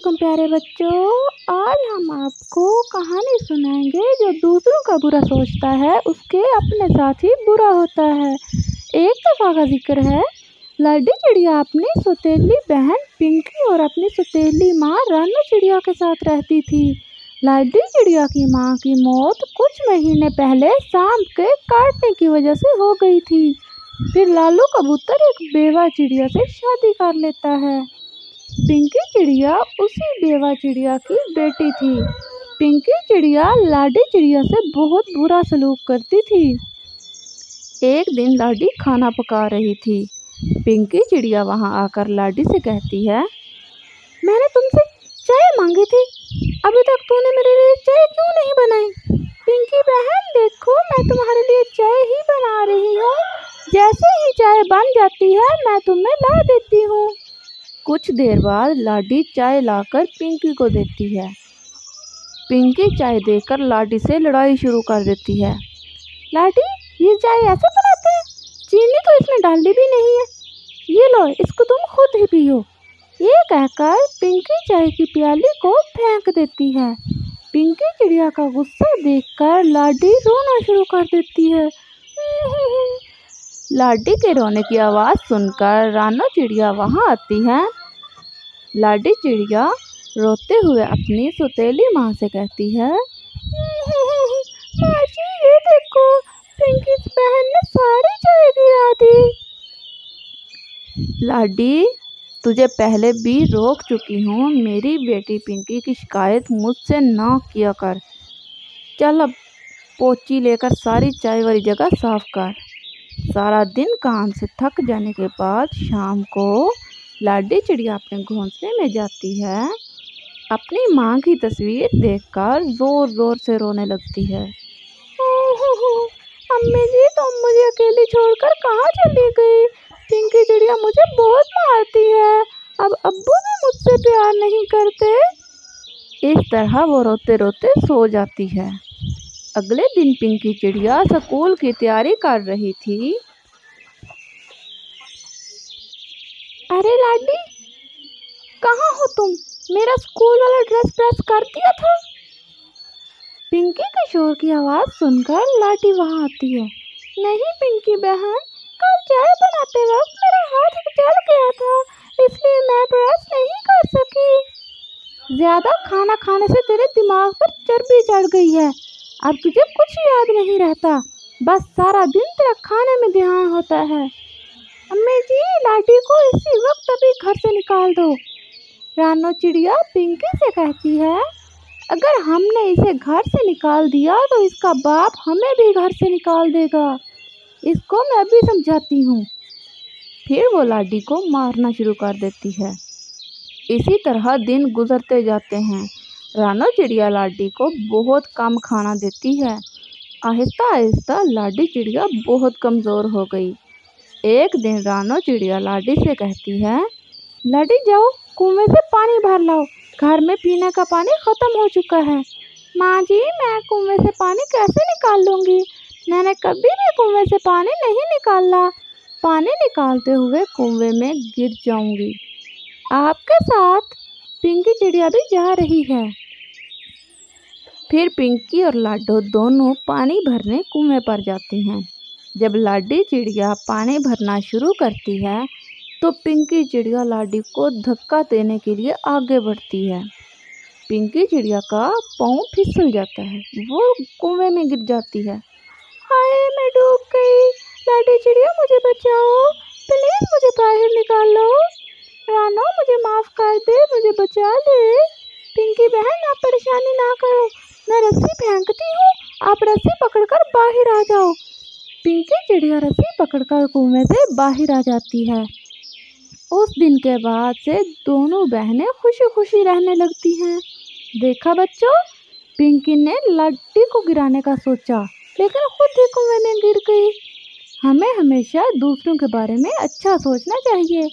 वालेकुम प्यारे बच्चों। आज हम आपको कहानी सुनाएंगे जो दूसरों का बुरा सोचता है उसके अपने साथ ही बुरा होता है। एक दफ़ा का जिक्र है, लाडी चिड़िया अपनी सौतेली बहन पिंकी और अपनी सौतेली माँ रानू चिड़िया के साथ रहती थी। लाडी चिड़िया की माँ की मौत कुछ महीने पहले सांप के काटने की वजह से हो गई थी। फिर लालू कबूतर एक बेवा चिड़िया से शादी कर लेता है। पिंकी चिड़िया उसी बेवा चिड़िया की बेटी थी। पिंकी चिड़िया लाडी चिड़िया से बहुत बुरा सलूक करती थी। एक दिन लाडी खाना पका रही थी। पिंकी चिड़िया वहां आकर लाडी से कहती है, मैंने तुमसे चाय मांगी थी, अभी तक तूने मेरे लिए चाय क्यों नहीं बनाई? पिंकी बहन देखो, मैं तुम्हारे लिए चाय ही बना रही हूँ। जैसे ही चाय बन जाती है मैं तुम्हें ला देती हूँ। कुछ देर बाद लाडी चाय लाकर पिंकी को देती है। पिंकी चाय देकर लाडी से लड़ाई शुरू कर देती है। लाडी, ये चाय ऐसे बनाते हैं? चीनी तो इसमें डाली भी नहीं है। ये लो, इसको तुम खुद ही पियो। ये कहकर पिंकी चाय की प्याली को फेंक देती है। पिंकी चिड़िया का गुस्सा देखकर लाडी रोना शुरू कर देती है। लाडी के रोने की आवाज़ सुनकर रानू चिड़िया वहाँ आती है। लाडी चिड़िया रोते हुए अपनी सौतेली माँ से कहती है, माँ जी ये देखो, पिंकी बहन ने सारी चाय गिरा दी। लाडी, तुझे पहले भी रोक चुकी हूँ, मेरी बेटी पिंकी की शिकायत मुझसे ना किया कर। चल अब पोंछी लेकर सारी चाय वाली जगह साफ कर। सारा दिन काम से थक जाने के बाद शाम को लाडी चिड़िया अपने घोंसले में जाती है। अपनी माँ की तस्वीर देखकर जोर जोर से रोने लगती है। अम्मी जी, तुम मुझे अकेली छोड़कर कहाँ चली गई? पिंकी चिड़िया मुझे बहुत मारती है, अब अब्बू भी मुझसे प्यार नहीं करते। इस तरह वो रोते रोते सो जाती है। अगले दिन पिंकी चिड़िया स्कूल की तैयारी कर रही थी। अरे लाडी, कहाँ हो तुम? मेरा स्कूल वाला ड्रेस प्रेस कर दिया था? पिंकी के शोर की आवाज़ सुनकर लाडी वहाँ आती है। नहीं पिंकी बहन, कल चाय बनाते वक्त मेरा हाथ जल गया था, इसलिए मैं प्रेस नहीं कर सकी। ज़्यादा खाना खाने से तेरे दिमाग पर चर्बी चढ़ गई है, अब तुझे कुछ याद नहीं रहता, बस सारा दिन तेरा खाने में ध्यान होता है। अम्मी जी, लाडी को इसी वक्त अभी घर से निकाल दो। रानू चिड़िया पिंकी से कहती है, अगर हमने इसे घर से निकाल दिया तो इसका बाप हमें भी घर से निकाल देगा। इसको मैं अभी समझाती हूँ। फिर वो लाडी को मारना शुरू कर देती है। इसी तरह दिन गुजरते जाते हैं। रानू चिड़िया लाडी को बहुत कम खाना देती है। आहिस्ता आहिस्ता लाडी चिड़िया बहुत कमज़ोर हो गई। एक दिन रानू चिड़िया लाडी से कहती है, लाडी जाओ कुएं से पानी भर लाओ, घर में पीने का पानी ख़त्म हो चुका है। माँ जी, मैं कुएं से पानी कैसे निकाल लूँगी? मैंने कभी भी कुएं से पानी नहीं निकाला। पानी निकालते हुए कुएं में गिर जाऊँगी। आपके साथ पिंकी चिड़िया भी जा रही है। फिर पिंकी और लाडो दोनों पानी भरने कुएं पर जाती हैं। जब लाडी चिड़िया पानी भरना शुरू करती है तो पिंकी चिड़िया लाडी को धक्का देने के लिए आगे बढ़ती है। पिंकी चिड़िया का पाँव फिसल जाता है, वो कुएं में गिर जाती है। हाय, मैं डूब गई। लाडी चिड़िया मुझे बचाओ, प्लीज़ मुझे बाहर निकालो। रानू मुझे माफ़ कर दे, मुझे बचा ले। पिंकी बहन, आप परेशानी ना करो, मैं रस्सी फेंकती हूँ, आप रस्सी पकड़कर बाहर आ जाओ। पिंकी चिड़िया रस्सी पकड़कर कुएं से बाहर आ जाती है। उस दिन के बाद से दोनों बहनें खुशी खुशी रहने लगती हैं। देखा बच्चों, पिंकी ने लाडी को गिराने का सोचा लेकिन खुद ही कुएं में गिर गई। हमें हमेशा दूसरों के बारे में अच्छा सोचना चाहिए।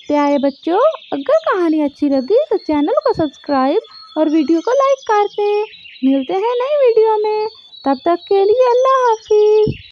प्यारे बच्चों, अगर कहानी अच्छी लगी तो चैनल को सब्सक्राइब और वीडियो को लाइक कर दें। मिलते हैं नई वीडियो में, तब तक के लिए अल्लाह हाफिज़।